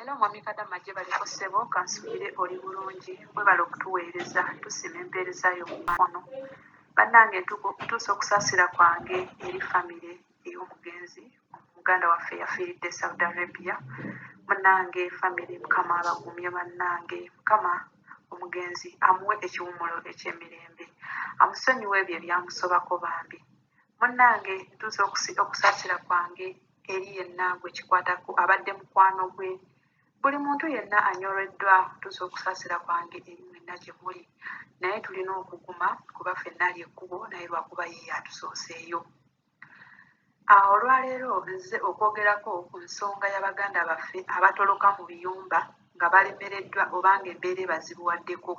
Hello mwami Kadamagye baliko ssebo kansubire oli bulungi webala okutuweereza tusima empeereza yo mu mukono bannange ntuuse okusaasira kwange eri famire ey'omugenzi muganda waffe yafiiridde Saudi Arabia munnange famire mukama abagumye bannange mukama omugenzi amuwe ekiwumulo eky'emirembe amusonyiwe ebyo ebyamusobako bambi munnange ntuuse okusaasira kwange eri yenna gwe kikwatako abadde mukwano gwe buli muntu yenna anyoleddwa tuze okusaasira kwange eri mwenna gye muli naye tulina okuguma kuba ffenna ali ekkubo naye lwakuba ye yatusooseeyo olwaleero nze okwogerako ku nsonga y'abaganda baffe abatoloka mu biyumba nga balemereddwa obanga embeera ebazibuwaddeko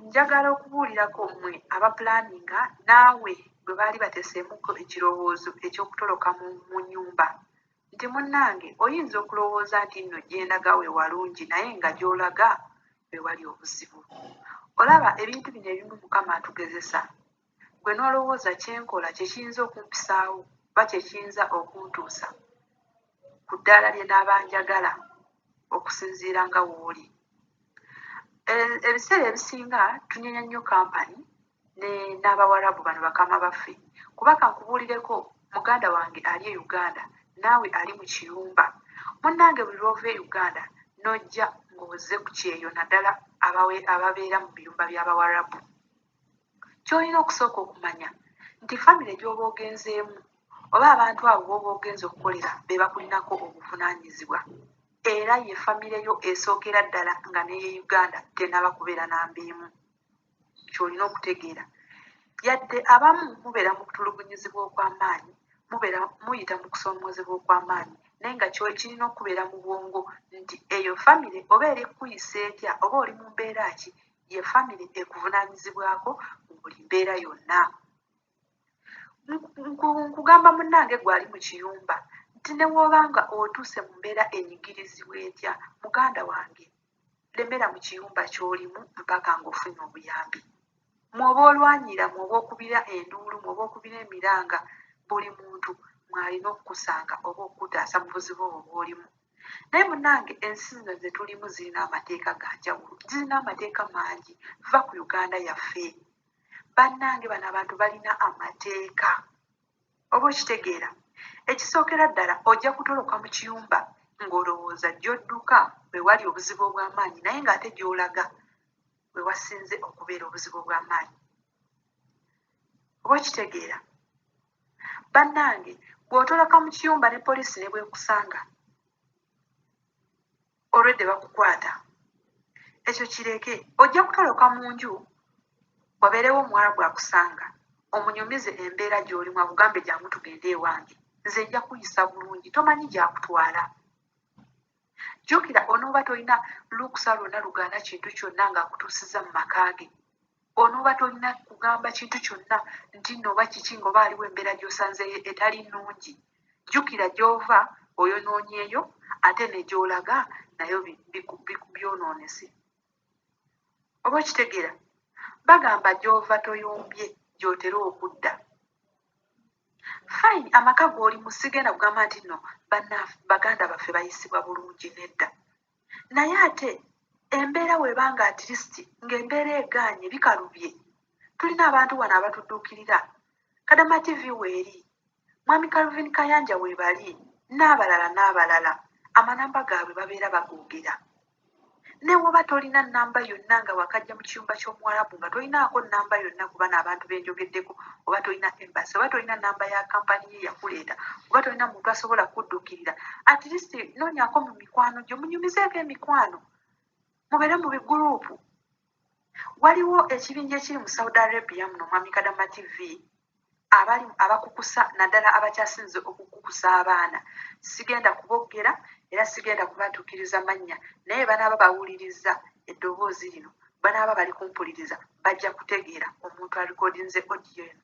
njagala okubuulirako mmwe abapulaninga naawe bwe baali bateseemuko ekirowoozo eky'okutoloka mu nnyumba nti munnange oyinza okulowooza nti nno gyendaga we walungi naye nga gy'olaga we wali obuzibu olaba ebintu bino ebimu mukama atugezesa gwe n'olowooza kyenkola kyekiyinza okumpisaawo ba kyekiyinza okuntuusa ku ddaala lye n'abanjagala okusinziira nga wooli ebiseera ebisinga tunyenya nnyo kampani n'abawarabu bano bakama baffe kuba kankubuulireko muganda wange ali e Uganda naawe ali mu kiyumba munnange buli lw'ova e Uganda n'ojja ng'ozze ku kyeyo naddala ababeera mu biyumba by'abawarabu ky'olina okusooka okumanya nti famire gy'oba ogenzeemu oba abantu abo b'oba ogenza okukolera be bakulinako obuvunaanyizibwa era ye famire yo esookera ddala nga n'eye Uganda tenaba kubeera nambiemu ky'olina okutegeera yadde abamu mubeera mu kutulugunyizibwa okw'amaanyi mubeera muyita mu kusoomoozebwa okw'amaanyi naye nga kirina okubeera mu bwongo nti eyo famire oba eri kuyisa etya oba oli mu mbeera ki ye famire ekuvunaanyizibwako mu buli mbeera yonna nkugamba munnange gwali mu kiyumba nti ne woobanga otuuse mu mbeera enyigirizibwa etya muganda wange lemera mu kiyumba ky'olimu mpaka ng'ofunye obuyambi mwoba olwanyira mwoba okubira enduulu mwoba okubira emiranga buli muntu mwalina okukusanga oba okutaasa mu buzibu obwo bw'olimu naye munnange ensi zino ze tulimu zirina amateeka ga njawulo zirina amateeka mangi va ku Uganda yaffe bannange bano abantu balina amateeka oba okitegeera ekisookera ddala ojja kutoloka mu kiyumba ng'olowooza gy'odduka bwe wali obuzibu obw'amaanyi naye ng'ate gy'olaga bwe wasinze okubeera obuzibu obw'amaanyi oba okitegeera bannange bw'otoloka mu kiyumba ne poliisi ne bwekusanga olwedde bakukwata ekyo kireke ojja kutoloka mu nju wabeerewo omuwarabu akusanga omunyumize embeera gy'olimu akugambe jangu tugende ewange nze nja kuyisa bulungi tomanyi gyakutwala jjukira onooba tolina lukusa lwonna lugaana kintu kyonna ng'akutuusiza mu maka ge onooba tolina kugamba kintu kyonna nti nno oba kiki ng'oba aliwo embeera gy'osanzeyo etali nnungi jjukira gy'ova oyonoonyeeyo ate ne gy'olaga nayo byonoonese oba okitegeera bagamba gy'ova toyombye gy'otera okudda fine amaka g'olimu sigenda kugamba nti nno baganda baffe bayisibwa bulungi nedda naye ate embeera webanga atirisiti ng'embeera egaanye bikalubye tulina abantu wano abatudduukirira Kadama TV weeri mwami Calvin Kayanja weebali n'abalala amanamba gaabwe babeera bagoogera ne woba tolina nnamba yonna nga wakajja mu kiyumba ky'omuwarabu nga tolinaako nnamba yonna ku bano abantu benjogeddeko oba tolina embasi oba tolina nnamba ya kampani ye yakuleeta oba tolina muntu asobola kudduukirira at least noonyako mu mikwano gyo munyumizeeko emikwano mubeere mu biguruupu waliwo ekibinja ekiri mu Saudi Arabia muno mwami Kadama TV abakukusa naddala abakyasinze okukukusa abaana sigenda kuboggera era sigenda kubatuukiriza mannya naye banaaba bawuliriza eddoboozi lino banaaba bali kumpuliriza bajja kutegeera omuntu alikodinze odiyo eno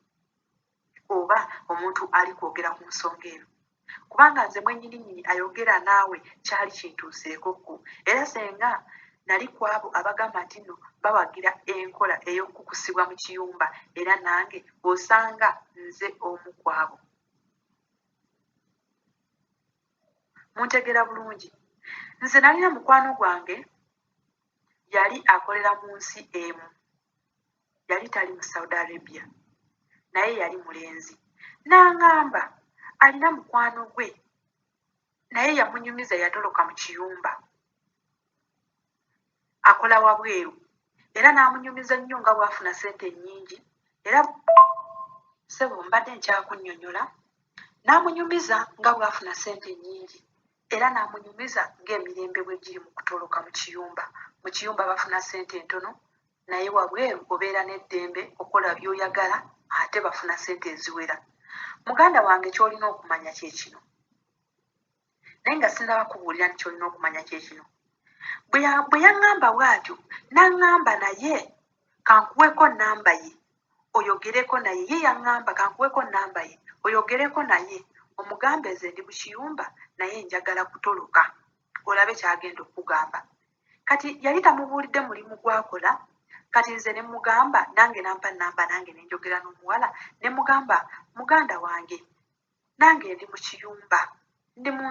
oba omuntu ali kwogera ku nsonga eno kubanga nze mwennyininyini ayogera naawe kyali kintuuseekokko era senga nali ku abo abagamba nti nno bawagira enkola ey'okukusibwa mu kiyumba era nange osanga nze omu ku abo muntegera bulungi. Nze nalina mukwano gwange yali akolera mu nsi emu, yali tali mu Saudi Arabia, naye yali mulenzi. N'aŋŋamba alina mukwano gwe naye yamunyumiza, yatoloka mu kiyumba, akola wabweru, era n'amunyumiza nnyo nga bw'afuna ssente nnyingi. Era ssebo mbadde nkyakunnyonnyola, n'amunyumiza nga bw'afuna ssente nnyingi, era n'amunyumiza ng'emirembe bwe giri mu kutoloka mu kiyumba. Mu kiyumba bafuna ssente ntono, naye wabweru obeera n'eddembe okola by'oyagala, ate bafuna ssente eziwera. Muganda wange ky'olina okumanya kye kino, naye nga sindaba kubuulira nti ky'olina okumanya kye kino. Bwe yaŋŋamba bw'atyo, n'aŋŋamba naye kankuweko nnamba ye oyogereko naye. Ye yaŋŋamba kankuweko nnamba ye oyogereko naye, omugambe nze ndi mu kiyumba naye njagala kutoloka, olabe ky'agenda okugamba. Kati yali tamubuulidde mulimu gw'akola. Kati nze ne mugamba, nange nampa nnamba, nange ne njogera n'omuwala ne mugamba, muganda wange nange ndi mu kiyumba, ndi mu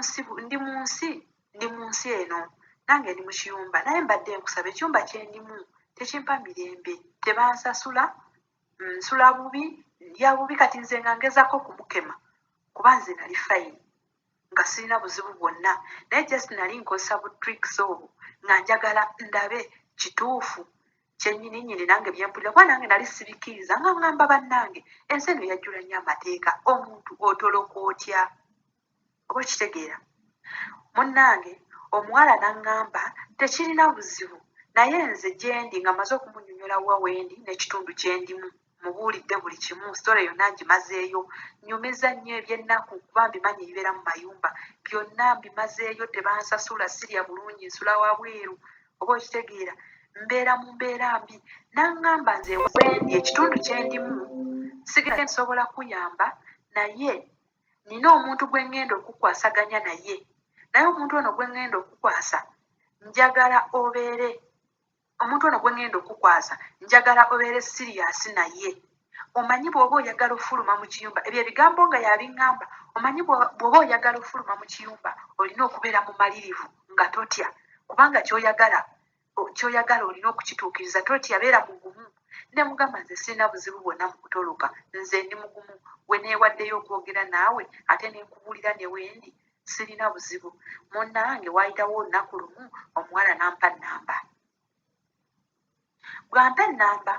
nsi eno, nange ndi mu kiyumba, naye mbadde nkusaba ekiyumba kye ndimu tekimpa mirembe, tebansasula, nsula bubi, ndya bubi. Kati nze nga ngezako kumukema kuba nze nali fayini nga sirina buzibu bwonna, naye just nali nkozesa bu tricks obwo nga njagala ndabe kituufu kyennyininyini nange byempulira, kuba nange nali sibikiriza. Nga ŋŋamba bannange ensi eno yajjula nnyo amateeka, omuntu otoloka otya? Oba okitegeera? Munnange omuwala n'aŋŋamba tekirina buzibu, naye nze gye ndi nga maze okumunnyonnyola wa wendi n'ekitundu kye ndimu, mubuulidde buli kimu, sitole yonna ngimazeeyo. Nnyumiza nnyo eby'ennaku kuba mbimanyi ebibeera mu mayumba, byonna mbimazeeyo, tebansasula, sirya bulungi, nsula wabweru. Oba okitegeera? Mbeera mu mbeera mbi. N'aŋŋamba nze wendi ekitundu kye ndimu sigenda nsobola kuyamba, naye nina omuntu gwe ŋŋenda okukwasaganya naye, naye omuntu ono gwe ŋŋenda okukwasa njagala obeere siriyasi naye. Omanyi bw'oba oyagala ofuluma mu kiyumba, ebyo ebigambo nga yabiŋŋamba, omanyi bw'oba oyagala ofuluma mu kiyumba olina okubeera mumalirivu nga totya, kubanga ky'oyagala olina okukituukiriza, totya, beera mugumu. Ne mugamba nze sirina buzibu bwonna mu kutoloka, nze ndi mugumu, we neewaddeyo okwogera naawe ate ne nkubuulira ne wendi, sirina buzibu. Munnange waayitawo olunaku lumu omuwala n'ampa nnamba. Bw'ampa ennamba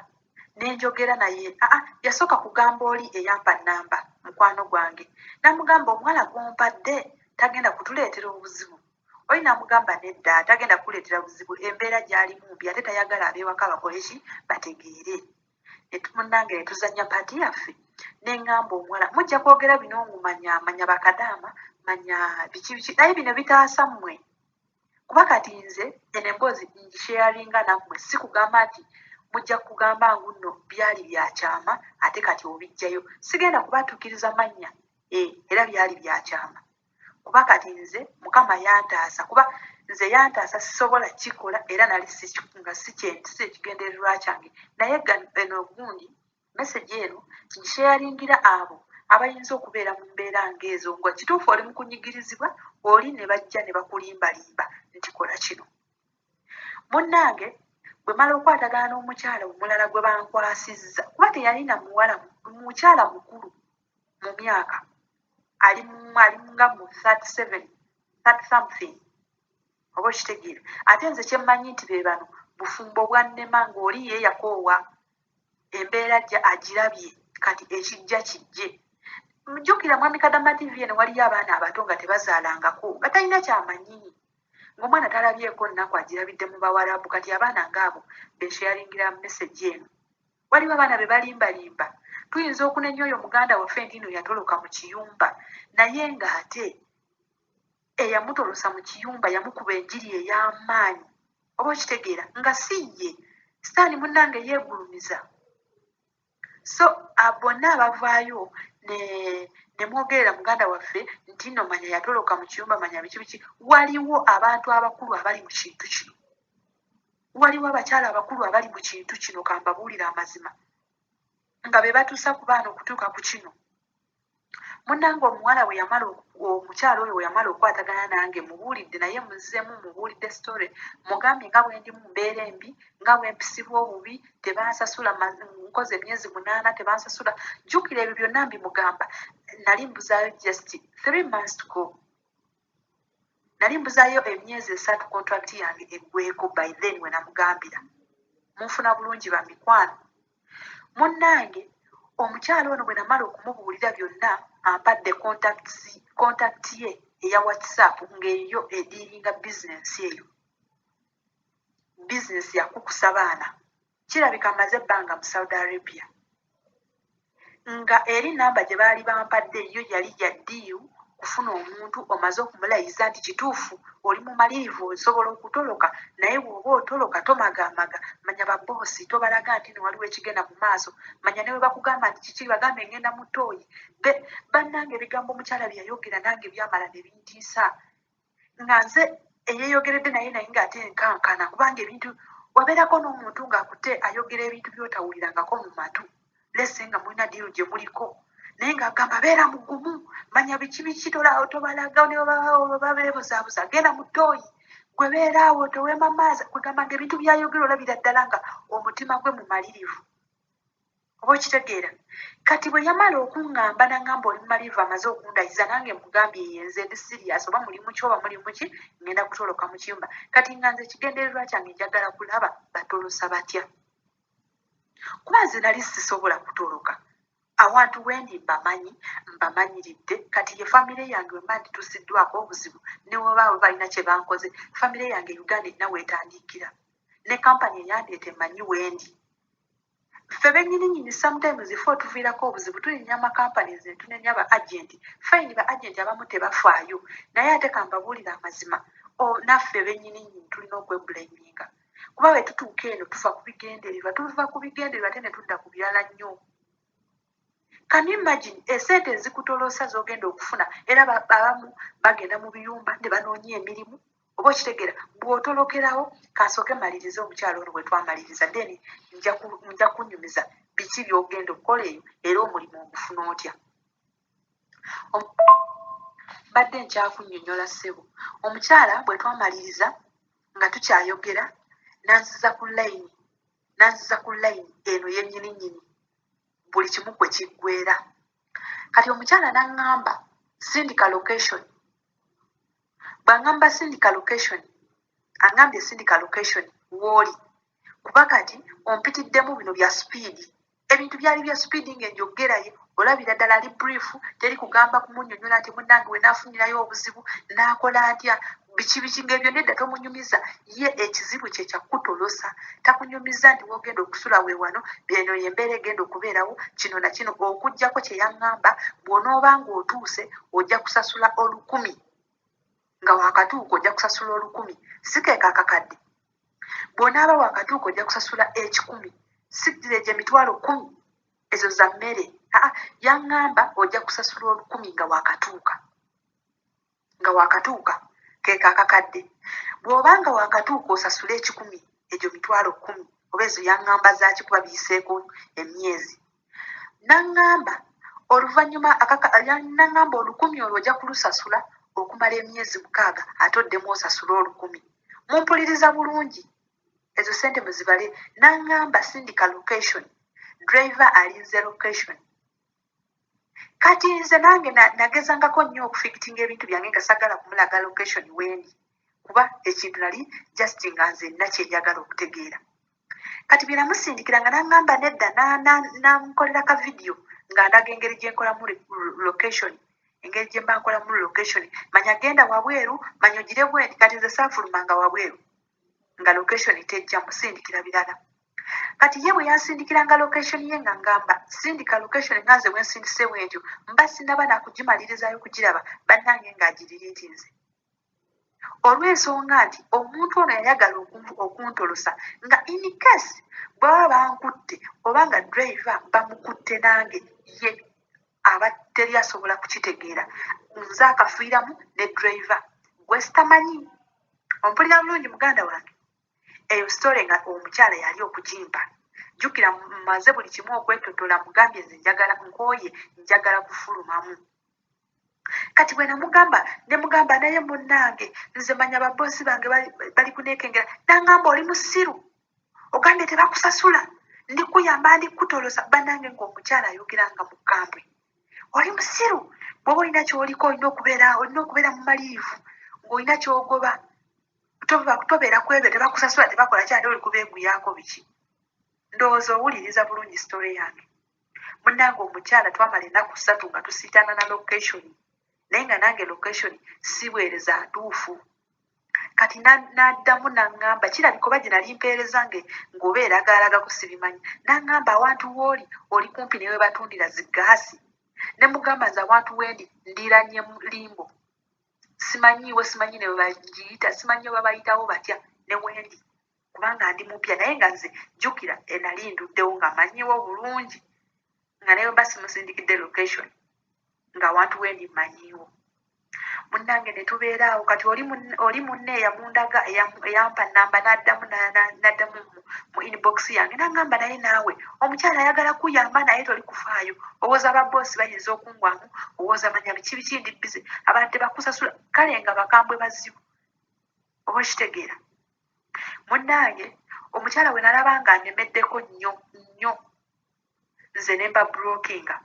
ne njogera naye, yasooka kugamba oli eyampa nnamba, mukwano gwange. Namugamba omuwala gw'ompadde tagenda kutuleetera obuzibu. Oli namugamba nedda, tagenda kuleetera buzibu, embeera gy'alimu mbi, ate tayagala ab'ewaka bakole ki? Bategeere. Munnange ne tuzannya paati yaffe, ne ŋŋamba omuwala, mujja kwogera bino manya bakadaama, manya biki, naye bino bitaasa mmwe. Kuba kati nze eno emboozi ngisheyalinga nammwe, si kugamba nti mujja kugamba ngu nno byali byakyama ate kati obijjayo. Sigenda kubatuukiriza mannya, era byali byakyama. Kuba kati nze Mukama yantaasa, kuba nze yantaasa sisobola kikola, era nali nga si ekigendererwa kyange. Naye eno gundi meseji eno ngisheyalingira abo abayinza okubeera mu mbeera ng'ezo, nga kituufu oli mu kunyigirizibwa, oli ne bajja ne bakulimbalimba nti kola kino. Munnange bwe mala okwatagana n'omukyala omulala gwe bankwasizza, kuba teyalina mukyala mukulu mu myaka, ali nga mu 37, 30 something, oba okitegeera. Ate nze kyemmanyi nti be bano bufumbo bwannema, ng'oli ye yakoowa, embeera agirabye, kati ekijja kijje. Mujjukira mwami Kadama TV eno waliyo abaana abato nga tebazaalangako, nga talina kyamanyi, ng'omwana talabyeko nnaku agirabidde mu Bawarabu. Kati abaana ng'abo besheyalingira meseji eno. Waliwo abaana be balimbalimba. Tuyinza okunenya oyo muganda waffe nti nno yatoloka mu kiyumba, naye ng'ate eyamutolosa mu kiyumba yamukuba enjiri ey'amaanyi, oba okitegeera, nga si ye. Sitaani munnange yeegulumiza. So bonna abavaayo ne mwogerera muganda waffe nti nno manya yatoloka mu kiyumba, manya biki biki. Waliwo abantu abakulu abali mu kintu kino, waliwo abakyala abakulu abali mu kintu kino, kambabuulira amazima, nga be batuusa ku baana okutuuka ku kino. munnange omuwala we yamala omukyalo oyo we yamala okukwatagana nange mubuulidde naye muzzemu mubuulidde story mugambye nga bwe ndi mu mbeera embi nga bwe mpisibwa obubi tebansasula nkoze emyezi 8 tebansasula jjukira ebyo byonna mbimugamba nali mbuzaayo just 3 months to go nali mbuzaayo emyezi 3 contract yange eggweko by then we namugambira munfuna bulungi bamikwano munnange omukyalo ono bwe namala okumubuulira byonna ampadde contact ye eya whatsapp ng'eyo ediiringa bizinensi eyo bizinensi yakukusa baana kirabika amaze ebbanga mu Saudi Arabia nga eri namba gye baali bampadde yo yali ya diyu kufuna omuntu omaze okumulayiza nti kituufu oli mu malirivu osobola okutoloka naye bw'oba otoloka tomagamaga manya baboosi tobalaga nti newaliwo ekigenda mu maaso manya newe bakugamba nti kiki bagambe ngenda mu ttooyi bannange ebigambo omukyala bye yayogera nange byamala ne bintiisa nga nze eyeeyogeredde naye ng'ate nkankana kubanga ebintu wabeerako n'omuntu ng'akutte ayogera ebintu by'otawulirangako mu matu lese nga mulina diiru gye muliko naye ng'agamba beera mugumu manya biki tobalaga oba beebuzaabuza genda mu ttooyi gwe beera awo toweema maaza kwegamba nga ebintu byayogera olabira ddala nga omutima gwe mumalirivu oba okitegeera kati bwe yamala okuŋŋamba naŋŋamba oli mumalirivu amaze okundayiza nange mugambye yenze ndi sirias oba mulimu ki oba mulimu ki ngenda kutoloka mu kiyumba kati nga nze ekigendererwa kyange njagala kulaba batolosa batya kuba nze nali sisobola kutoloka awantu wendi mbamanyiridde kati ye famire yange wemba nditusiddwako obuzibu ne webaawe balina kye bankoze famire yange Uganda erina weetandikira ne kampani eyandeeta emanyi wendi ffe bennyininyini sometimes ife otuviirako obuzibu tulinya amakampanies ne tunenya ba agenti fayini ba agenti abamu tebafaayo naye ate kambabuulira amazima naffe bennyininyini tulina okwebulayiminga kuba bwe tutuuka eno tuva ku bigendererwa ate ne tudda ku birala nnyo Can you imagine esente ezikutoloosa z'ogenda okufuna era abamu bagenda mu biyumba ne banoonya emirimu oba okitegeera bw'otolokerawo kansooke maliriza omukyalo ono bwe twamaliriza then nja kunyumiza biki by'ogenda okukola eyo era omulimu ogufuna otya badde nkyakunnyonnyola ssebo omukyala bwe twamaliriza nga tukyayogera nanziza ku layini eno yennyininyini buli kimu kwe kiggwera kati omukyala n'aŋŋamba sindika location bw'aŋŋamba sindika location aŋŋambye sindika location w'oli kuba kati ompitiddemu bino bya sipiidi ebintu byali bya sipiidi ng'enjogeraye olabira ddala ali brief teri kugamba kumunnyonnyola nti munnange we naafunirayo obuzibu n'akola atya biki ng'ebyo nedda tomunyumiza ye ekizibu kye kyakutolosa takunyumiza nti wogenda okusula we wano beno yembeera egenda okubeerawo kino na kino okuggyako kye yaŋŋamba bw'onooba ng'otuuse ojja kusasula 10,000 nga wakatuuka ojja kusasula 10,000 sikeeka akakadde bw'onaaba wakatuuka ojja kusasula 10,000 sigire gye 10,000 ezo za mmere yaŋŋamba ojja kusasula 10,000 nga wakatuuka keeka akakadde bw'obanga wakatuuka osasula 10,000 egyo 10,000 oba ezo yaŋŋamba zaaki kuba biyiseeko emyezi n'aŋŋamba oluvannyuma n'aŋŋamba 10,000 olwo ojja kulusasula okumala emyezi 6 ate oddemu osasula 10,000 mumpuliriza bulungi ezo sente muzibale n'aŋŋamba sindika location driver alinze location kati nze nange nagezangako nnyo okufikitinga ebintu byange nga sagala kumulaga location wendi kuba ekintu nali just nga nze nina kyenjagala okutegeera kati bye namusindikira nga n'aŋŋamba nedda namukolera ka vidiyo nga ndaga engeri gye nkolamu location engeri gye mba nkolamu location manya genda wabweru manya ogire bwendi kati nze saafulumanga wabweru nga location tejja musindikira birala kati ye bwe yansindikiranga location ye nga ngamba sindika location nga nze bwensindise bwentyo mba sinaba nakugimalirizayo kugiraba bannange ng'agiriitinze olw'ensonga nti omuntu ono yayagala okuntolosa nga in case bwaba bankutte oba nga driver bamukutte nange ye aba teri asobola kukitegeera nze akafiiramu ne driver gwe sitamanyi ompulira bulungi muganda wange eyo story nga omukyala yali okugimpa jjukira maze buli kimu okwetotola mugambye nze njagala nkooye njagala kufulumamu kati bwe namugamba ne mugamba naye munnange nze manya baboosi bange bali kuneekengera nangamba oli musiru ogambye tebakusasula ndikuyamba ndikutolosa bannange ng'omukyala ayogera nga mukambwe oli musiru bw'oba olina kyoliko olina okubeera mu maliivu ng'olina kyogoba tobeera ku ebyo tebakusasula tebakola kyate oli kubeeguyako biki ndowooza owuliriza bulungi sitole yange munnange omukyala twamala ennaku 3 nga tusiitana na location naye nga nange location sibwereza ntuufu kati n'addamu n'aŋŋamba kirabika oba gye nali mpeereza ng'oba eragaalaga ku sibimanyi n'aŋŋamba awantu wooli oli kumpi ne we batundira zigaasi ne mugamba nze awantu wendi ndiranye limbo simanyi ne we bagiyita simanyi oba bayitawo batya ne wendi kubanga ndi mupya naye nga nze jjukira nali nduddewo nga manyiwo bulungi nga naye mba simusindikidde location ng'awantu wendi manyiwo munnange ne tubeera awo kati oli munne eyamundaga eyampa namba n'addamu mu inbox yange n'aŋŋamba naye naawe omukyala ayagala kuyamba naye toli kufaayo owooza ababoosi bayinza okungwamu owooza manya biki bikindi bize abantu tebakusasula kale nga bakambwe bazibu oba okitegeera munnange omukyala we nalaba nga nnemeddeko nnyo nze ne mba blockinga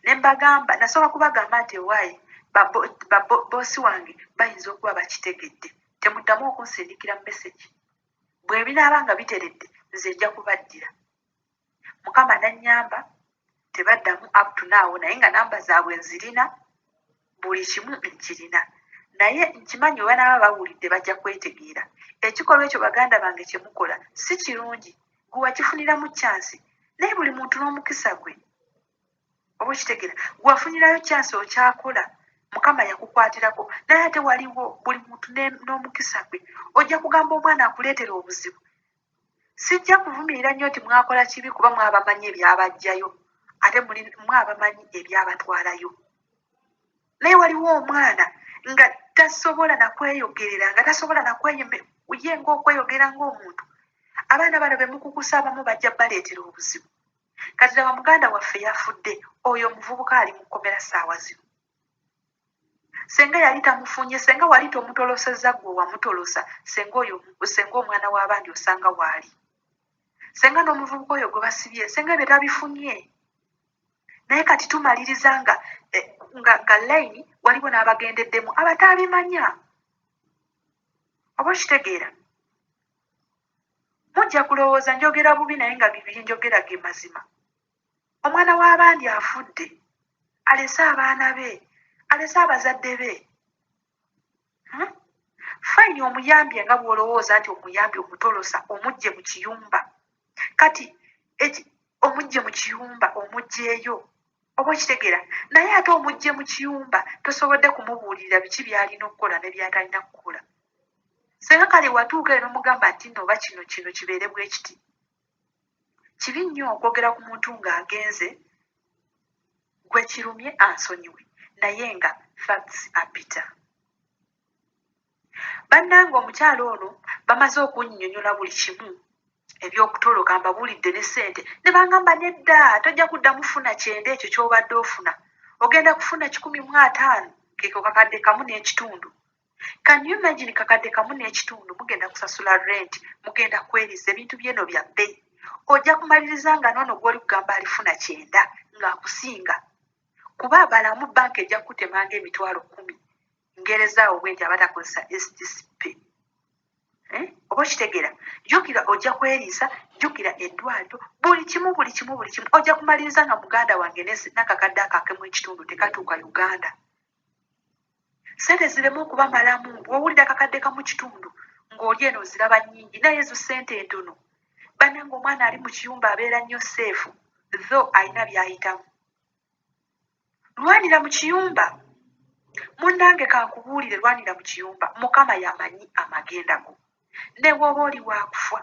ne mbagamba nasooka kubagamba nti owaayi boosi wange bayinza okuba bakitegedde temuddamu okunsindikira message bwe binaaba nga biteredde nze nja kubaddira mukama nannyamba tebaddamu up to now naye nga namba zaabwe nzirina buli kimu nkirina naye nkimanyi oba naaba bawulidde bajja kwetegeera ekikolwa ekyo baganda bange kye mukola si kirungi gwe wakifuniramu kyansi naye buli muntu n'omukisa gwe oba okitegeera gwafunirayo kyansi okyakola mukama yakukwatirako naye ate waliwo buli muntu n'omukisa gwe ojja kugamba omwana akuleetera obuzibu sijja kuvumirira nnyo nti mwakola kibi kuba mwabamanyi ebyabajjayo ate mwabamanyi ebyabatwalayo naye waliwo omwana nga tasobola nakweyogerera nga tasobola ye ng'okweyogera ng'omuntu abaana bano be mukukusa abamu bajja baleetera obuzibu kati laba muganda waffe yafudde oyo omuvubuka ali mu kkomera ssaawa zino senga yali tamufunye senga wali tomutolosezza gwe wamutolosa senga omwana w'abandi osanga waali senga n'omuvubuka oyo gwe basibye senga ebyo tabifunye naye kati tumaliriza nga layini waliwo n'abagendeddemu abataabimanya oba okitegeera mujja kulowooza njogera bubi naye nga bibiri njogera ge mazima omwana w'abandi afudde alese abaana be alese abazadde be fayini omuyambye nga bw'olowooza nti omuyambye omutolosa omugye mu kiyumba kati omugye mu kiyumba omugyeeyo oba okitegeera naye ate omugye mu kiyumba tosobodde kumubuulirira biki by'alina okukola ne by'atalina kukola senga kale watuuka eno mugamba nti nno oba kino kibeere bwe kiti kibi nnyo okwogera ku muntu ng'agenze gwe kirumye ansonyiwe naye nga facts apita bannange omukyalo ono bamaze okunnyonnyola buli kimu ebyokutoloka mbabuulidde ne ssente ne bangamba nedda tojja kuddamu funa kyenda ekyo ky'obadde ofuna ogenda kufuna 15 keko kakadde kamu n'ekitundu can you imagine kakadde kamu n'ekitundu mugenda kusasula rent mugenda kweriza ebintu byeno bya bbeyi ojja kumaliriza nga noono gw'oli kugamba alifuna 9 ng'akusinga kuba abalamu banka ejja kukutemanga emitwalo 10 ngerezaawo bwe nti abatakozesa STCP oba okitegeera jjukira ojja kweriisa jjukira eddwaliro buli kimu ojja kumaliriza nga muganda wange n'akakadde akakemu ekitundu tekatuuka Uganda sente ziremu okuba malamu bw'owulira akakadde kamu kitundu ng'oli eno ziraba nnyingi naye ezo ssente entono bannange omwana ali mu kiyumba abeera nnyo seefu tho alina by'ayitamu lwanira mu kiyumba munnange kankubuulire lwanira mu kiyumba mukama yamanyi amagenda go ne bw'oba oli waakufa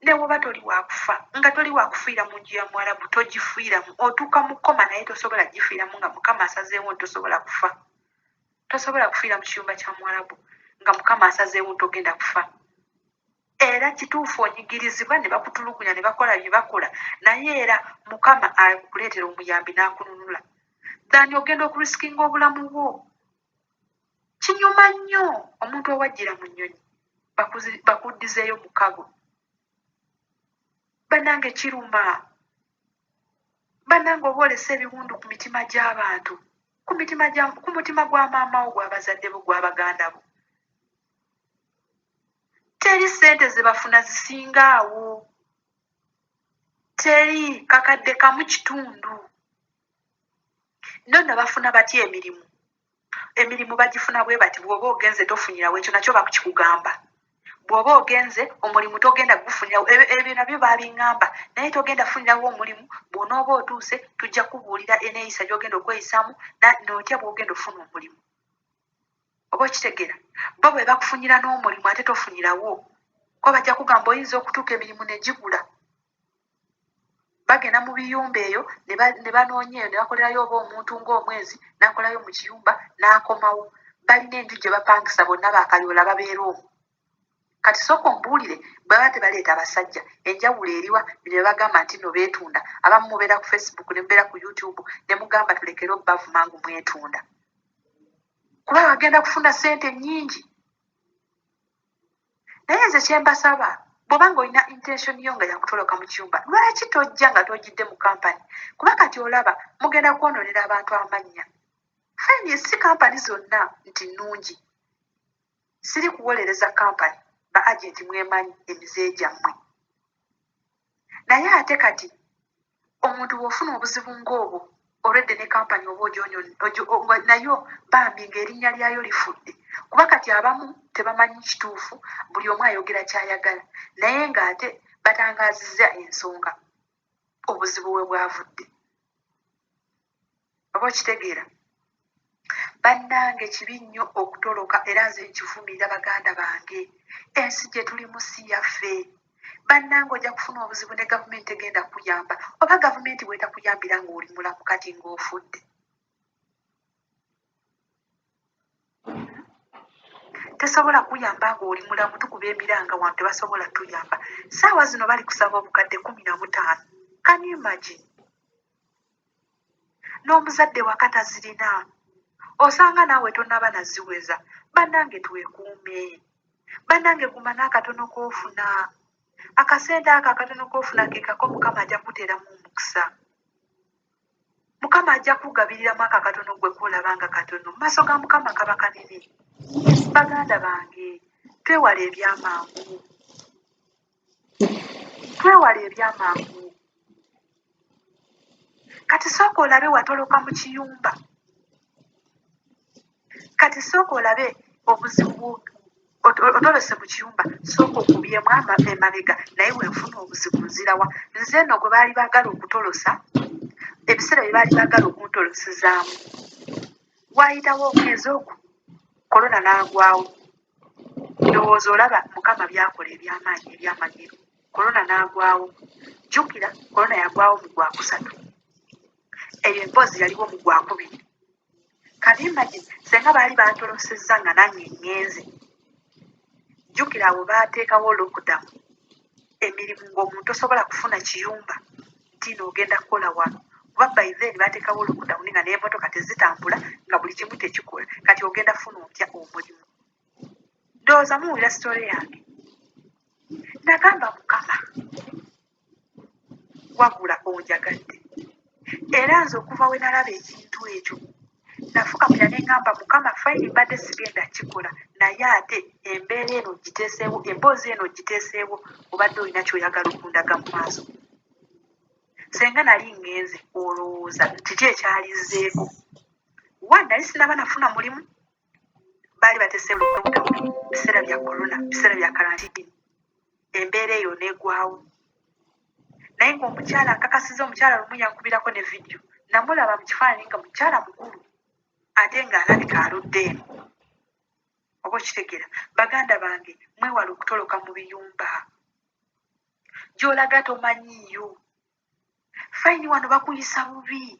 ne bw'oba toli waakufa nga toli waakufiira mu nju ya Mwarabu togifiiramu otuuka mu kkoma naye tosobola gifiiramu nga mukama asazeewo ntosobola kufa tosobola kufiira mu kiyumba kya Mwarabu nga mukama asazeewo ntogenda kufa era kituufu onyigirizibwa ne bakutulugunya ne bakola bye bakola naye era mukama akuleetera omuyambi n'akununula dani ogenda okurisikinga obulamu bwo. Kinyuma nnyo omuntu owajjira mu nnyonyi bakuddizeeyo mukago. Bannange kiruma, bannange oba olesa ebiwundu ku mitima gy'abantu, ku mutima gwa maama wo gw'abazadde bo gw'abaganda bo. Teri ssente ze bafuna zisinga awo, teri kakadde kamu kitundu. Nonna bafuna batya emirimu? Emirimu bagifuna bwe bati, bw'oba ogenze tofunirawo, ekyo nakyo bakikugamba. Bw'oba ogenze omulimu togenda gufunirawo, ebyo nabyo babiŋŋamba, naye togenda funirawo omulimu. Bw'onooba otuuse tujja kubuulira eneeyisa gy'ogenda okweyisaamu n'otya bw'ogenda ofuna omulimu. Oba okitegeera? Bo bwe bakufunira n'omulimu ate tofunirawo, ko bajja kugamba oyinza okutuuka emirimu ne gigula. Bagenda mu biyumba eyo ne banoonya eyo ne bakolerayo oba omuntu ng'omwezi n'akolayo mu kiyumba n'akomawo. Balina enju gye bapangisa bonna bakalyola babeera omwo. Kati sooka ombuulire bwe baba tebaleeta abasajja enjawulo eriwa ne bagamba nti no beetunda. Abamu mubeera ku Facebook ne mubeera ku YouTube ne mugamba tulekere obbavuma ngu mwetunda. Kuba bagenda kufuna ssente nnyingi. Naye nze kye mbasaba bw'obanga olina intention yo nga yakutoloka mu kiyumba, lwaki tojja nga tojjidde mu kampani? Kuba kati olaba mugenda kwonoonera abantu amannya. Fine, si kampani zonna nti nnungi. Siri kuwolereza kampani, ba agenti mwemanyi emize gyammwe. Naye ate kati omuntu bw'ofuna obuzibu ng'obwo olwedde ne kampani oba nayo bambi ng'erinnya lyayo lifudde. Kuba kati abamu tebamanyi kituufu, buli omu ayogera ky'ayagala, naye ng'ate batangaazizza ensonga obuzibu we bwavudde. Oba okitegeera? Bannange kibi nnyo okutoloka era nze nkivumirira baganda bange. Ensi gye tulimu si yaffe. Bannange ojja kufuna obuzibu ne gavumenti egenda kuyamba, oba gavumenti bw'etakuyambira ng'oli mulamu kati ng'ofudde. Tesobola kuyamba ng'oli mulamu, tukuba emiranga wantu tebasobola tuyamba. Saawa zino bali kusaba obukadde 15. Can you imagine? N'omuzadde wakata zirina. Osanga naawe tonnaba naziweza. Bannange twekuume. Bannange guma n'akatono k'ofuna. Akasente ako akatono k'ofuna ke kako Mukama ajja kuteeramu omukisa. Mukama ajja kugabiriramu ako akatono gwe k'olaba nga katono. Mu maaso ga Mukama kaba kanene. Baganda bange, twewala ebyamangu. Twewala ebyamangu. Kati sooka olabe watoloka mu kiyumba. Kati sooka olabe obuzibu otolose mu kiyumba, sooka okubyemu emabega, naye wenfuna obuzibu nzirawa. Nze nno gwe baali baagala okutolosa, ebiseera bye baali baagala okuntolosezaamu, waayitawo omwezi ogwo korona n'agwawo. Ndowooza olaba Mukama byakola eby'amaanyi eby'amagero. Korona n'agwawo. Jjukira korona yagwawo mu Gwakusatu. Eyo emboozi yaliwo mu Gwakubiri. Kati imagine senga baali bantolosezza nga nange ngenze. Jjukira abo baateekawo lockdown. Emirimu ng'omuntu tosobola kufuna kiyumba nti n'ogenda kukola wano. Kuba by then baateekawo lockdown nga n'emmotoka tezitambula nga buli kimu tekikola. Kati ogenda funa otya omulimu? Ndowooza muwulira sitole yange. Nagamba Mukama wabula onjagadde. Era nze okuva we nalaba ekintu ekyo nafukamira ne ngamba Mukama fayini mbadde sigenda kikola, naye ate embeera eno giteeseewo, emboozi eno giteeseewo, obadde olina ky'oyagala okundaga mu maaso. Senga nali ngenze olowooza kiki ekyalizzeeko. Nali sinaba nafuna mulimu. Baali bateeseewo lockdown, biseera bya korona, biseera bya karantini. Embeera eyo n'eggwawo. Naye ng'omukyala nkakasiza omukyala lumu yankubirako ne vidiyo. Namulaba mu kifaananyi nga mukyala mukulu ate ng'alabika aludde eno. Oba okitegeera? Baganda bange mwewala okutoloka mu biyumba. Gy'olaga tomanyiiyo. Fayini wano bakuyisa bubi.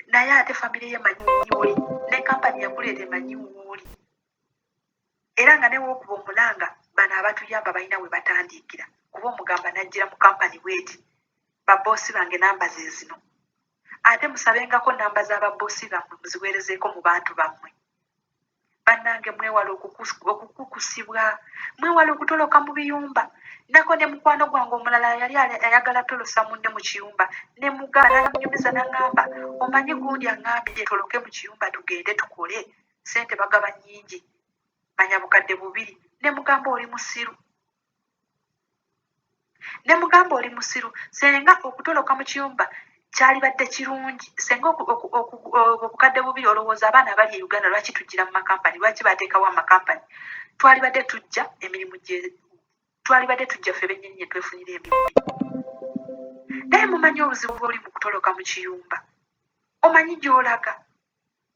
Naye ate famire ye manyi wuuli. Ne kampani yakuleeta emanyi wuuli. Era nga ne wookuba omulanga bano abatuyamba balina we batandikira kuba omugamba najjira mu kampani bweti baboosi bange namba ze zino ate musabengako namba z'ababoosi bammwe muziweerezeeko mu bantu bammwe bannange mwewala okukukusibwa mwewala okutoloka mu biyumba nako ne mukwano gwange omulala yali ayagala tolosa munne mu kiyumba ne mugamba nanamunyumiza naŋŋamba omanyi gundi aŋŋambye toloke mu kiyumba tugende tukole sente bagaba nnyingi manya bukadde 2 ne mugamba oli musiru senga okutoloka mu kiyumba kyali badde kirungi senga obukadde 2 olowooza abaana abali e Uganda lwaki tujjira mu makampani lwaki bateekawo amakampani twali badde tujja ffe bennyini twefunira emirimu naye mumanyi obuzibu bw'oli mu kutoloka mu kiyumba omanyi gy'olaga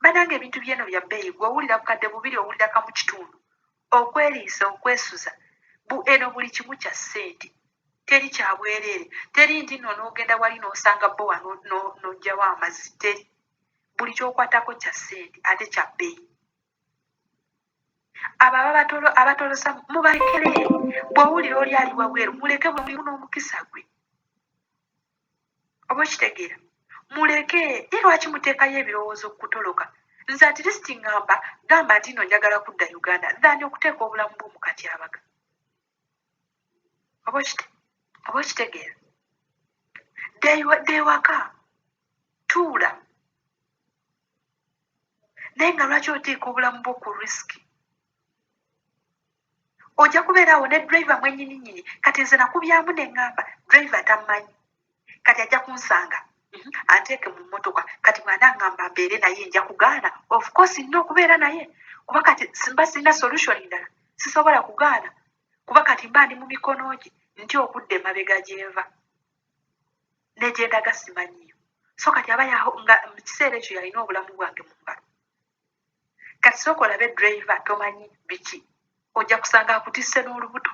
banange ebintu byeno bya bbeeyi gwe owulira bukadde 2 owulira kamu kitundu okweriisa okwesuza eno buli kimu kya ssente teri kyabwereere teri nti nno n'ogenda wali n'osanga bbowa n'ojjawo amazzi teri buli kyokwatako kya ssente ate kya bbeeyi abo abatolosa mubalekere bw'owulira oli ali wabweru muleke bwe mulimu n'omukisa gwe oba okitegeera muleke ye lwaki muteekayo ebirowoozo okutoloka nze atirisiti gamba nti nno njagala kudda Uganda nzani okuteeka obulamu bwo mu katyabaga oba okitegeera dewaka tuula naye nga lwaki oteeka obulamu bwo ku risiki ojja kubeera awo ne driver mwennyini kati nze nakubyamu ne ŋŋamba driver tamanyi kati ajja kunsanga anteeke mu mmotoka kati mwana ŋŋamba mbeere naye nja kugaana of course nina okubeera naye kuba kati mba sirina solution ndala sisobola kugaana kuba kati mba ndi mu mikono gye nti okudda emabega gyenva negyendaga simanyiyo so kati aba nga mu kiseera ekyo yalina obulamu bwange mu ngalo kati sooka olabe driver tomanyi biki ojja kusanga akutisse n'olubuto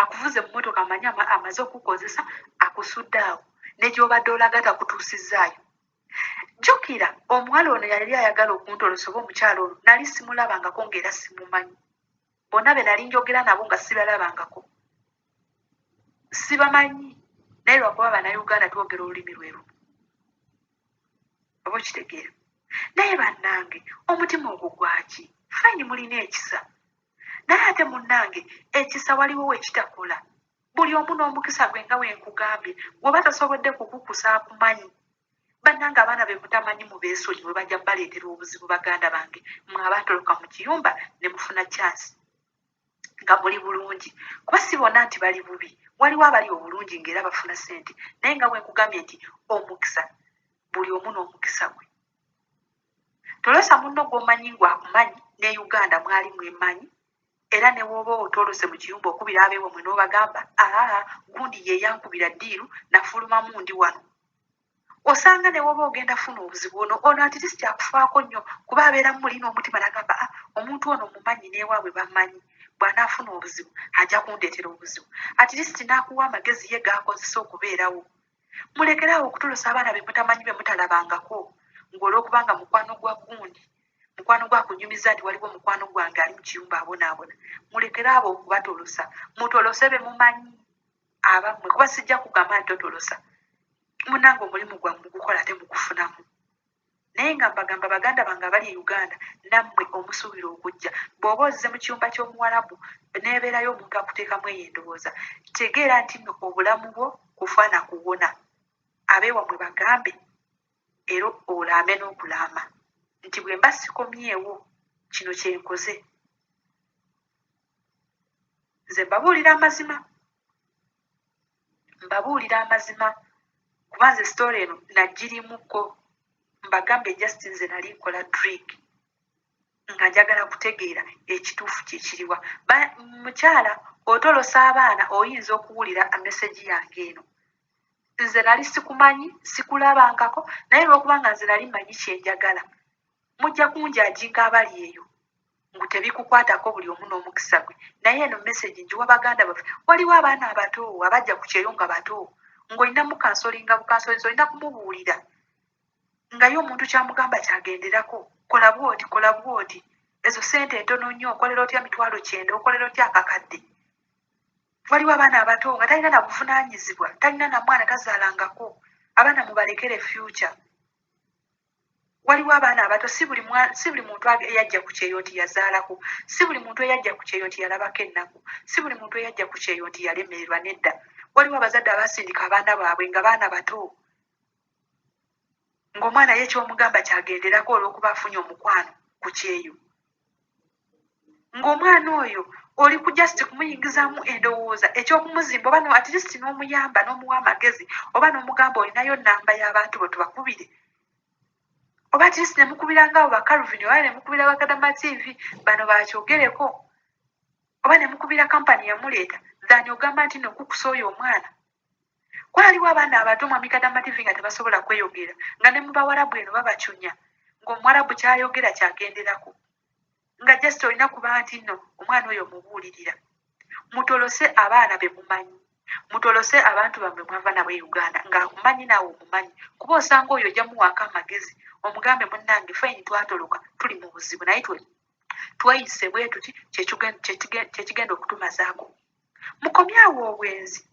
akuvuze mu mmotoka amanyi amaze okukozesa akusudde awo ne gy'obadde olaga takutuusizaayo jjukira omuwala ono yali ayagala okuntolosa oba omukyalo ono nali simulabangako ng'era simumanyi bonna be nali njogera nabo nga sibalabangako sibamanyi naye lwakuba bannayuganda twogera olulimi lwe lumu oba okitegeera naye bannange omutima ogwo gwaki fayini mulina ekisa naye ate munnange ekisa waliwo wekitakola buli omu n'omukisa gwe nga wenkugambye bw'oba tasobodde kukukusa akumanyi bannange abaana be mutamanyi mubeesonyi bwe bajja baleetera obuzibu baganda bange mwe abatoloka mu kiyumba ne mufuna kyansi nga muli bulungi kuba si bonna nti bali bubi waliwo abali obulungi ng'era bafuna ssente naye nga wenkugambye nti omukisa buli omu n'omukisa gwe tolosa munno gw'omanyi ngwakumanyi ne Uganda mwali mwemanyi era ne wooba otolose mu kiyumba okubira abeewo mwe n'obagamba gundi ye yankubira ddiiru nafulumamu ndi wano osanga ne wooba ogenda funa obuzibu ono atirisiti akufaako nnyo kuba abeera mulina omutima nagamba omuntu ono mumanyi n'ewaabwe bamanyi bw'anaafuna obuzibu ajja kundeetera obuzibu atirisiti n'akuwa amagezi ye g'akozesa okubeerawo mulekeraawo okutolosa abaana be mutamanyi be mutalabangako ng'olwokubanga mukwano gwa gundi mukwano gwakunyumiza nti waliwo mukwano gwange ali mu kiyumba abonaabona mulekeraabo okubatolosa mutolose be mumanyi abammwe kuba sijja kugamba nti totolosa munange omulimu gwammwe gukola ate mugufunamu naye nga mbagamba baganda bange abali e Uganda nammwe omusuubira okujja bw'oba ozze mu kiyumba ky'omuwarabu neebeerayo omuntu akuteekamu eyo endowooza tegeera nti nno obulamu bwo kufaana kuwona abeewammwe bagambe era olaame n'okulaama nti bwe mba sikomyewo kino kyenkoze nze mbabuulira amazima kuba nze sitoori eno nagirimuko mbagambe just nze nali nkola trick nga njagala kutegeera ekituufu kyekiriwa mukyala otolosa abaana oyinza okuwulira amesegi yange eno nze nali sikumanyi sikulabangako naye lwokubanga nze nali manyi kyenjagala mujja kunjajinga abali eyo ngu tebikukwatako buli omu n'omukisa gwe naye eno mesegi njiwa baganda baffe waliwo abaana abato abajja ku kyeyo nga bato ng'olina mukansolinga bukansolinzi olina kumubuulira nga ye omuntu kyamugamba kyagenderako kola bwoti ezo ssente entono nnyo okolera otya 9,000 okolera otya akakadde. Waliwo abaana abato nga talina na buvunaanyizibwa, talina na mwana tazaalangako, abaana mubalekere future. Waliwo abaana abato si buli muntu eyajja ku kyeyo nti yazaalako, si buli muntu eyajja ku kyeyo nti yalabako ennaku, si buli muntu eyajja ku kyeyo nti yalemererwa nedda. Waliwo abazadde abasindika abaana baabwe nga baana bato, ng'omwana ye ky'omugamba kyagenderako olw'okuba afunye omukwano ku kyeyo. Ng'omwana oyo oli ku just kumuyingizaamu endowooza ekyokumuzimba oba at least n'omuyamba n'omuwa amagezi oba n'omugamba olinayo nnamba y'abantu bo tubakubire. Oba at least ne mukubira ng'abo ba Calvin oba ne mukubira Bakadama TV bano bakyogereko oba ne mukubira kampani yamuleeta dhani ogamba nti n'okukusa oyo omwana. Kwaliwo abaana abato mwami Kadama TV nga tebasobola kweyogera nga ne mu Bawarabu eno babacunya ng'Omuwarabu ky'ayogera kyagenderako nga just olina kuba nti nno omwana oyo mubuulirira. Mutolose abaana be mumanyi, mutolose abantu bammwe mwava nabo e Uganda ng'akumanyi naawe omumanyi, kuba osanga oyo ojja muwaako amagezi omugambe munnange fayini twatoloka tuli mu buzibu naye tweyise bwe tuti kyekigenda okutumazaako. Mukomyawo obwenzi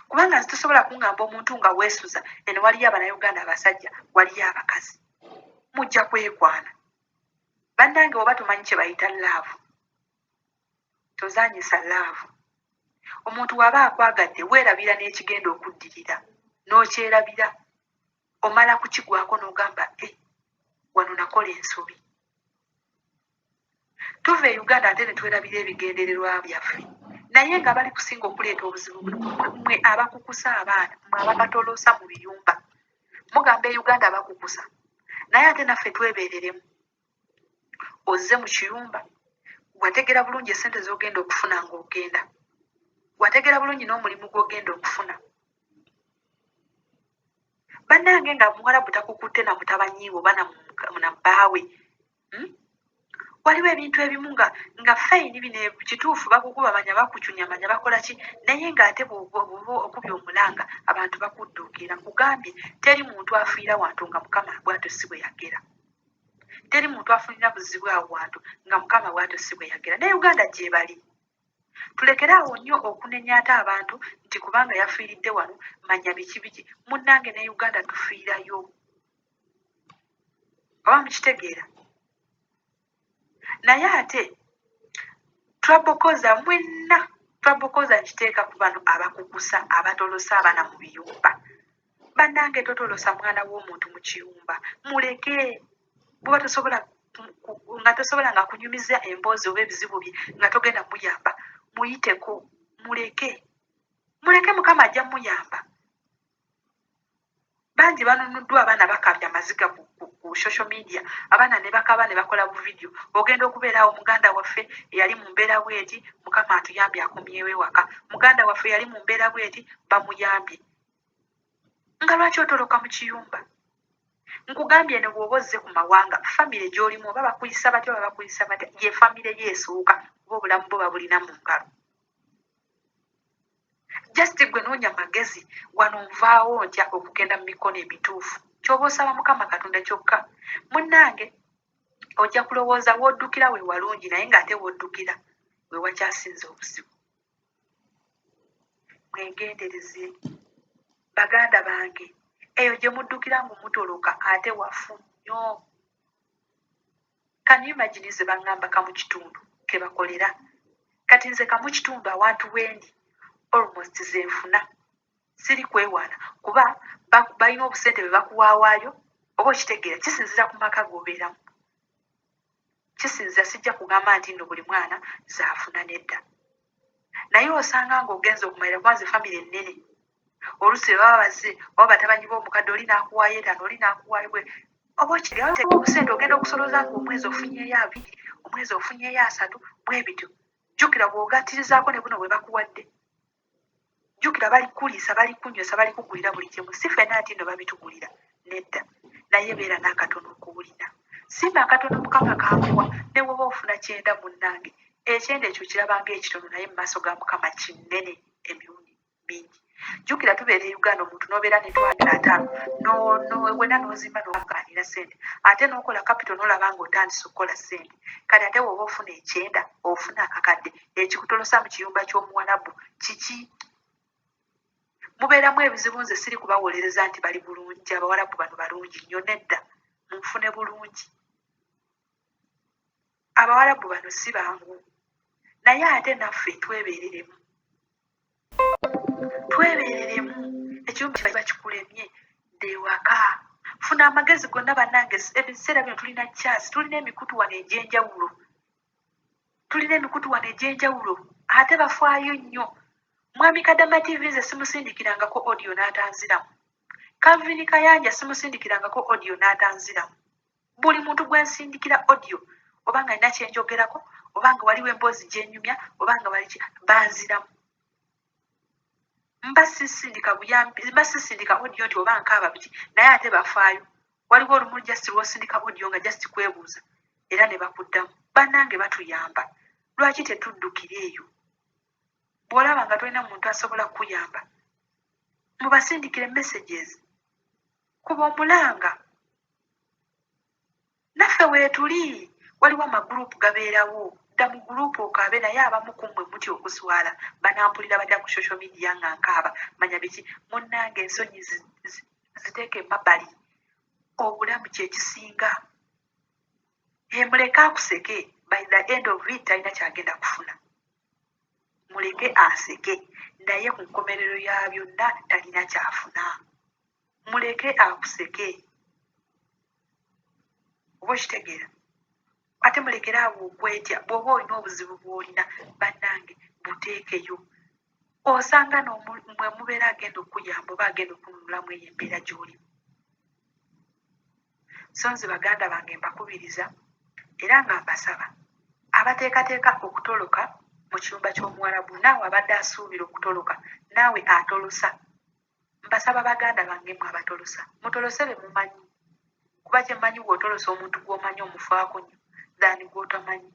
kubanga nze tosobola kuŋŋamba omuntu nga weesuza eno waliyo Abanayuganda abasajja waliyo abakazi mujja kwekwana. Bannange oba tumanyi kye bayita laavu, tozaanyisa laavu. Omuntu waba akwagadde weerabira n'ekigenda okuddirira n'okyerabira omala kukigwako n'ogamba wano nakola ensobi. Tuva e Uganda ate ne twerabira ebigendererwa byaffe naye nga bali kusinga okuleeta obuzibu mwe abakukusa abaana mwe abakatoloosa mu biyumba. Mugamba e Uganda abakukusa naye ate naffe twebeereremu. Ozze mu kiyumba wategera bulungi essente z'ogenda okufuna ng'ogenda, wategera bulungi n'omulimu gw'ogenda okufuna. Bannange nga Muwarabu takukutte na mutabanyiiwo oba na bbaawe. Waliwo ebintu ebimu nga fayini bino kituufu bakukuba manya bakucunya manya bakola ki naye ng'ate bw'oba okubya omulanga abantu bakudduukira. Nkugambye teri muntu afiira wantu nga Mukama bw'atyo si bwe yagera. Teri muntu afunira buzibu awo wantu nga Mukama bw'atyo si bwe yagera. Ne Uganda gye bali. Tulekere awo nnyo okunenyaata abantu nti kubanga yafiiridde wano manya biki biki. Munnange ne Uganda tufiirayo. Oba mukitegeera? Naye ate twabokoza mwenna twabokoza nkiteeka ku bano abakukusa abatolosa abaana mu biyumba. Bannange totolosa mwana w'omuntu mu kiyumba, muleke. Bw'oba tosobola nga kunyumiza emboozi oba ebizibu bye nga togenda muyamba, muyiteko, muleke. Mukama ajja muyamba. Bangi banunuddwa abaana bakabya amaziga ku social media, abaana ne bakaba ne bakola bu video. Ogenda okubeerawo muganda waffe eyali mu mbeera bweti, Mukama atuyambye akomyewo ewaka. Muganda waffe yali mu mbeera bweti, bamuyambye. Nga lwaki otoloka mu kiyumba? Nkugambye ne bw'oba ozze ku mawanga, famire gy'olimu oba bakuyisa batya oba bakuyisa batya, ye famire ye esooka oba obulamu bwo babulina mu ngalo. Just gwe noonya magezi wano nvaawo ntya okugenda mu mikono emituufu. Ky'oba osaba Mukama Katonda kyokka. Munnange ojja kulowooza w'oddukira we walungi naye ng'ate w'oddukira we wakyasinze obuzibu. Mwegendereze baganda bange. Eyo gye muddukira ng'omutoloka ate wafu nnyo. Can you imagine ze baŋŋamba kamu kitundu ke bakolera? Kati nze kamu kitundu awantu wendi almost ze nfuna. Siri kwewaana kuba balina obusente bwe bakuwaawaayo oba okitegeera kisinzira ku maka g'obeeramu. Kisinzira sijja kugamba nti nno buli mwana zaafuna nedda. Naye osanga ng'ogenza okumalira kwanze famire ennene. Oluusi baba bazze oba batabanyi b'omukadde oli n'akuwaayo etaano oli n'akuwaayo bwe oba okitegeera obusente ogenda okusoloza ng'omwezi ofunyeeyo 2 omwezi ofunyeeyo 3 bwe bityo. Jjukira bw'ogattirizaako ne buno bwe bakuwadde. Jjukira bali kukuliisa bali kunywesa bali kugulira buli kimu. Si ffenna nti nno babitugulira nedda. Naye beera n'akatono okuwulira. Simba akatono Mukama kaakuwa ne bw'oba ofuna 9 munnange. Ekyenda ekyo kirabanga ekitono naye mu maaso ga Mukama kinene emirundi mingi. Jjukira tubeera e Uganda omuntu n'obeera ne 250 wenna n'ozimba n'okugaanira olina ssente ate n'okola capital n'olaba ng'otandise okukola ssente kale ate woba ofuna 9 ofuna akakadde ekikutolosa mu kiyumba ky'omuwarabu kiki mubeeramu ebizibu nze siri kubawolereza nti bali bulungi abawarabu bano balungi nnyo nedda munfune bulungi abawarabu bano si bangu naye ate naffe twebeereremu ekiyumba kiba kikulemye dewaka funa amagezi gonna bannange ebiseera bino tulina kyasi tulina emikutu wano egy'enjawulo ate bafaayo nnyo mwami Kadama TV nze simusindikirangako audio n'atanziramu Kavini Kayanja simusindikirangako audio n'atanziramu buli muntu gwe nsindikira audio obanga alina kyenjogerako obanga waliwo emboozi gyenyumya obanga waliki banziramu mba sisindika audio nti oba nkaaba biki naye ate bafaayo waliwo olumu just lw'osindika audio nga just kwebuuza era ne bakuddamu bannange batuyamba lwaki tetuddukira eyo bw'olaba nga tolina muntu asobola kukuyamba mubasindikire messages kuba omulanga naffe weetuli waliwo amagurupu gabeerawo dda mu gurupu okaabe naye abamu kummwe muti okuswala banampulira badda ku social media nga nkaaba manya biki munnange ensonyi ziteeke emabbali obulamu kyekisinga muleke akuseke by the end of it talina kyagenda kufuna muleke aseke naye ku nkomerero ya byonna talina kyafuna muleke akuseke oba okitegeera ate mulekere awo okwetya bw'oba olina obuzibu bw'olina bannange buteekeyo osanga mwe mubeera agenda okuyamba oba agenda okununulamu eyo embeera gy'olimu so nze baganda bange mbakubiriza era nga mbasaba abateekateeka okutoloka mu kiyumba ky'omuwarabu naawe abadde asuubira okutoloka naawe atolosa mbasaba baganda bange mwe abatolosa mutolose be mumanyi kuba kye mmanyi bw'otolosa omuntu gw'omanyi omufaako nnyo daani gw'otamanyi